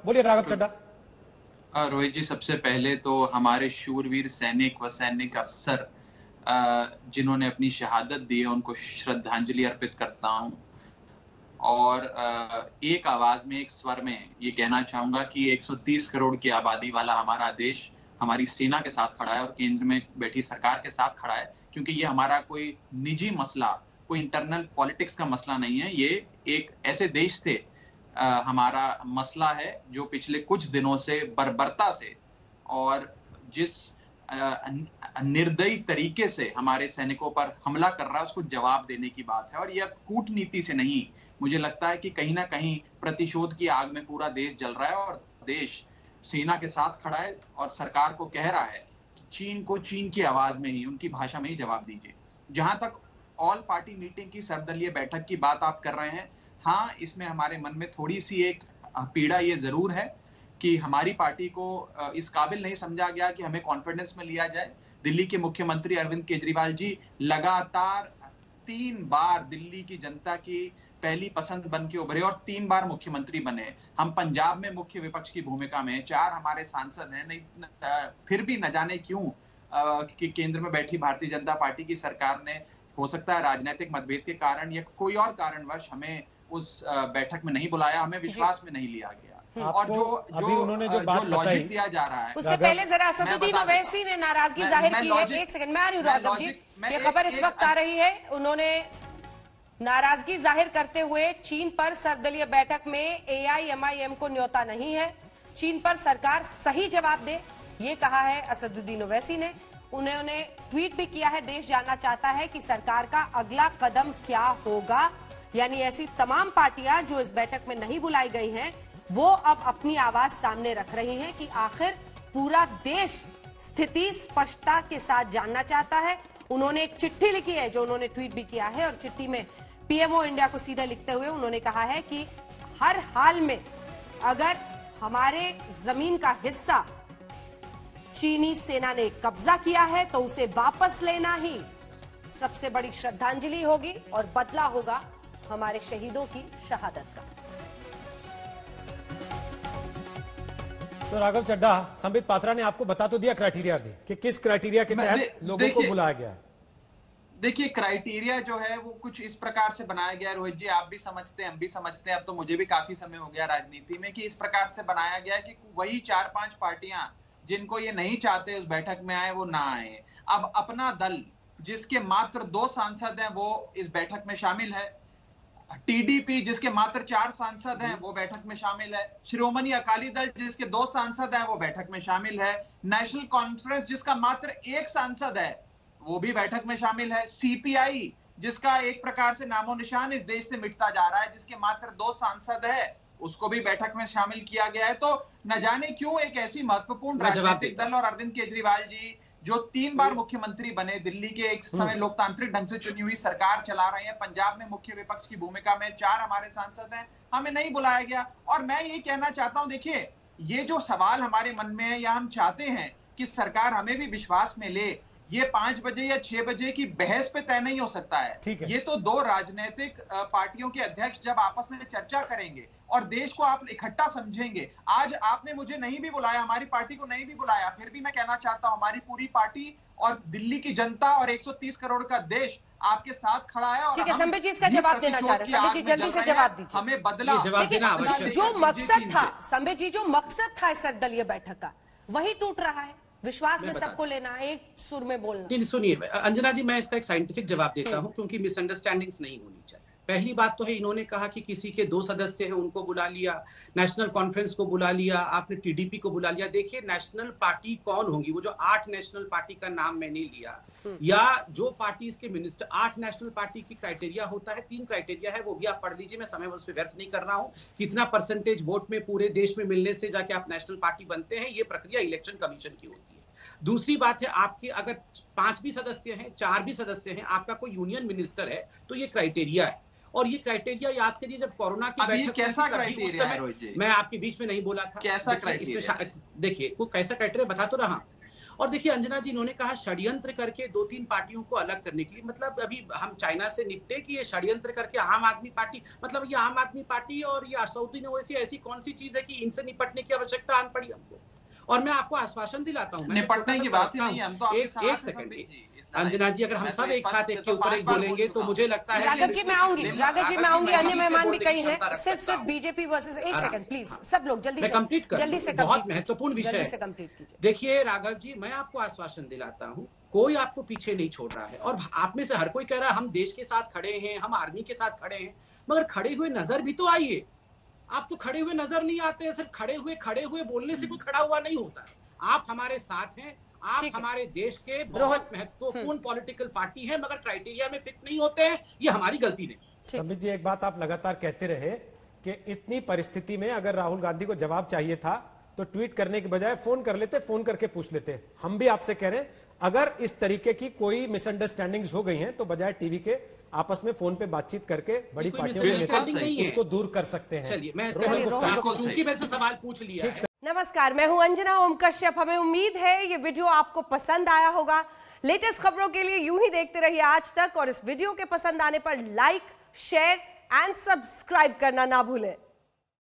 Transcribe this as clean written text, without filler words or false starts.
बोलिए राघव चड्ढा। रोहित जी, सबसे पहले तो हमारे शूरवीर सैनिक व सैनिक अफसर जिन्होंने अपनी शहादत दी है उनको श्रद्धांजलि अर्पित करता हूं। और एक आवाज में, एक स्वर में ये कहना चाहूंगा कि 130 करोड़ की आबादी वाला हमारा देश हमारी सेना के साथ खड़ा है और केंद्र में बैठी सरकार के साथ खड़ा है, क्योंकि ये हमारा कोई निजी मसला, कोई इंटरनल पॉलिटिक्स का मसला नहीं है। ये एक ऐसे देश से हमारा मसला है जो पिछले कुछ दिनों से बर्बरता से और जिस निर्दयी तरीके से हमारे सैनिकों पर हमला कर रहा है उसको जवाब देने की बात है। और यह कूटनीति से नहीं, मुझे लगता है कि कहीं ना कहीं प्रतिशोध की आग में पूरा देश जल रहा है और देश सेना के साथ खड़ा है और सरकार को कह रहा है चीन को चीन की आवाज में ही, उनकी भाषा में ही जवाब दीजिए। जहां तक ऑल पार्टी मीटिंग की, सर्वदलीय बैठक की बात आप कर रहे हैं, हाँ, इसमें हमारे मन में थोड़ी सी एक पीड़ा ये जरूर है कि हमारी पार्टी को इस काबिल नहीं समझा गया कि हमें कॉन्फिडेंस में लिया जाए। दिल्ली के मुख्यमंत्री अरविंद केजरीवाल जी लगातार 3 बार दिल्ली की जनता की पहली पसंद बन के उभरे और 3 बार मुख्यमंत्री बने। हम पंजाब में मुख्य विपक्ष की भूमिका में 4 हमारे सांसद हैं, नहीं फिर भी न जाने क्यों कि केंद्र में बैठी भारतीय जनता पार्टी की सरकार ने, हो सकता है राजनीतिक मतभेद के कारण या कोई और कारणवश, हमें उस बैठक में नहीं बुलाया, हमें विश्वास में नहीं लिया गया। और जो अभी उन्होंने जो बात बताई दिया जा रहा है, उससे पहले जरा असदुद्दीन ओवैसी ने नाराजगी जाहिर की है। एक सेकंड, मैं आ रही हूँ राघव जी, ये खबर इस वक्त आ रही है। उन्होंने नाराजगी जाहिर करते हुए चीन पर सर्वदलीय बैठक में AIMIM को न्योता नहीं है, चीन पर सरकार सही जवाब दे, ये कहा है असदुद्दीन ओवैसी ने। उन्होंने ट्वीट भी किया है, देश जानना चाहता है कि सरकार का अगला कदम क्या होगा। यानी ऐसी तमाम पार्टियां जो इस बैठक में नहीं बुलाई गई हैं, वो अब अपनी आवाज सामने रख रही हैं कि आखिर पूरा देश स्थिति स्पष्टता के साथ जानना चाहता है। उन्होंने एक चिट्ठी लिखी है जो उन्होंने ट्वीट भी किया है और चिट्ठी में PMO इंडिया को सीधे लिखते हुए उन्होंने कहा है कि हर हाल में अगर हमारे जमीन का हिस्सा चीनी सेना ने कब्जा किया है तो उसे वापस लेना ही सबसे बड़ी श्रद्धांजलि होगी और बदला होगा हमारे शहीदों की शहादत का। तो राघव चड्ढा, संबित पात्रा ने आपको बता तो दिया क्राइटेरिया भी कि किस क्राइटेरिया के तहत लोगों को बुलाया गया है। देखिए, क्राइटेरिया जो है वो कुछ इस प्रकार से बनाया गया, रोहित जी, आप भी समझते हैं, हम भी समझते हैं, अब तो मुझे भी काफी समय हो गया राजनीति में, कि इस प्रकार से बनाया गया कि वही 4-5 पार्टियां जिनको ये नहीं चाहते उस बैठक में आए वो ना आए। अब अपना दल जिसके मात्र 2 सांसद हैं वो इस बैठक में शामिल है, TDP जिसके मात्र 4 सांसद हैं वो बैठक में शामिल है, श्रोमणी अकाली दल जिसके 2 सांसद हैं वो बैठक में शामिल है, नेशनल कॉन्फ्रेंस जिसका मात्र 1 सांसद है वो भी बैठक में शामिल है, CPI जिसका एक प्रकार से नामो निशान इस देश से मिटता जा रहा है, जिसके मात्र 2 सांसद है, उसको भी बैठक में शामिल किया गया है। तो न जाने क्यों एक ऐसी महत्वपूर्ण राजनीतिक दल और अरविंद केजरीवाल जी जो 3 बार मुख्यमंत्री बने, दिल्ली के एक समय लोकतांत्रिक ढंग से चुनी हुई सरकार चला रहे हैं, पंजाब में मुख्य विपक्ष की भूमिका में 4 हमारे सांसद हैं, हमें नहीं बुलाया गया। और मैं ये कहना चाहता हूं, देखिए, ये जो सवाल हमारे मन में है या हम चाहते हैं कि सरकार हमें भी विश्वास में ले, ये 5 बजे या 6 बजे की बहस पे तय नहीं हो सकता है। ये तो 2 राजनीतिक पार्टियों के अध्यक्ष जब आपस में चर्चा करेंगे और देश को आप इकट्ठा समझेंगे। आज आपने मुझे नहीं भी बुलाया, हमारी पार्टी को नहीं भी बुलाया, फिर भी मैं कहना चाहता हूं हमारी पूरी पार्टी और दिल्ली की जनता और 130 करोड़ का देश आपके साथ खड़ा है। और संबित जी इसका जवाब देना चाह रहे हैं। संबित जी जल्दी से जवाब दीजिए। हमें बदला जो मकसद था, संबित जी, जो मकसद था इस सर्वदलीय बैठक का, वही टूट रहा है। विश्वास में सबको लेना, एक सुर में बोलना। सुनिए अंजना जी, मैं इसका एक साइंटिफिक जवाब देता हूं क्योंकि मिसअंडरस्टैंडिंग्स नहीं होनी चाहिए। पहली बात तो है, इन्होंने कहा कि किसी के 2 सदस्य हैं उनको बुला लिया, नेशनल कॉन्फ्रेंस को बुला लिया, आपने TDP को बुला लिया। देखिए, नेशनल पार्टी कौन होंगी? वो जो 8 नेशनल पार्टी का नाम मैंने लिया, या जो पार्टी के मिनिस्टर, 8 नेशनल पार्टी की क्राइटेरिया होता है, 3 क्राइटेरिया है, वो भी आप पढ़ लीजिए, मैं समय उससे व्यर्थ नहीं कर रहा हूं। कितना परसेंटेज वोट में पूरे देश में मिलने से जाके आप नेशनल पार्टी बनते हैं, ये प्रक्रिया इलेक्शन कमीशन की होती है। दूसरी बात है, आपके अगर 5 भी सदस्य हैं, 4 भी सदस्य हैं, आपका कोई यूनियन मिनिस्टर है, तो ये क्राइटेरिया है। और ये क्राइटेरिया याद करिए, जब कोरोना की बैठक कैसा क्राइटेरिया है? मैं आपके बीच में नहीं बोला था, कैसा क्राइटेरिया? देखिए, कोई कैसा क्राइटेरिया बता तो रहा। और देखिए अंजना जी, इन्होंने कहा षड्यंत्र करके 2-3 पार्टियों को अलग करने के लिए, मतलब अभी हम चाइना से निपटे कि ये षड्यंत्र करके आम आदमी पार्टी, मतलब ये आम आदमी पार्टी और ये असदुद्दीन ओवैसी ऐसी कौन सी चीज है कि इनसे निपटने की आवश्यकता आन पड़ी हमको। और मैं आपको आश्वासन दिलाता हूं, निपटने की बात ही नहीं है, हम तो एक सेकंड अंजना जी, अगर हम सब एक साथ एक के ऊपर एक बोलेंगे तो मुझे लगता है राघव जी मैं आऊंगी, अन्य मेहमान भी कई हैं, सिर्फ बीजेपी वर्सेस, एक सेकंड प्लीज, सब लोग जल्दी से बहुत महत्वपूर्ण विषय है, कंप्लीट कीजिए। देखिए राघव जी, मैं आपको आश्वासन दिलाता हूं, कोई आपको पीछे नहीं छोड़ रहा है, और आप में से हर कोई कह रहा है हम देश के साथ खड़े हैं, हम आर्मी के साथ खड़े हैं, मगर खड़े हुए नजर भी तो आइए। आप तो खड़े हुए नजर नहीं आते हैं, सिर्फ खड़े हुए बोलने से कोई खड़ा हुआ नहीं होता। आप हमारे साथ हैं, आप हमारे देश के बहुत महत्वपूर्ण पॉलिटिकल पार्टी है, मगर क्राइटेरिया में फिट नहीं होते हैं, ये हमारी गलती नहीं। संबित जी, एक बात आप लगातार कहते रहे कि इतनी परिस्थिति में अगर राहुल गांधी को जवाब चाहिए था तो ट्वीट करने के बजाय फोन कर लेते, फोन करके पूछ लेते। हम भी आपसे कह रहे हैं, अगर इस तरीके की कोई मिसअंडरस्टैंडिंग्स हो गई हैं तो बजाय टीवी के आपस में फोन पे बातचीत करके बड़ी पार्टियों के नेता उसको दूर कर सकते हैं। चलिए मैं क्योंकि मेरे से सवाल पूछ लिया है। नमस्कार, मैं हूं अंजना ओम कश्यप। हमें उम्मीद है ये वीडियो आपको पसंद आया होगा। लेटेस्ट खबरों के लिए यूं ही देखते रहिए आज तक, और इस वीडियो के पसंद आने पर लाइक, शेयर एंड सब्सक्राइब करना ना भूलें।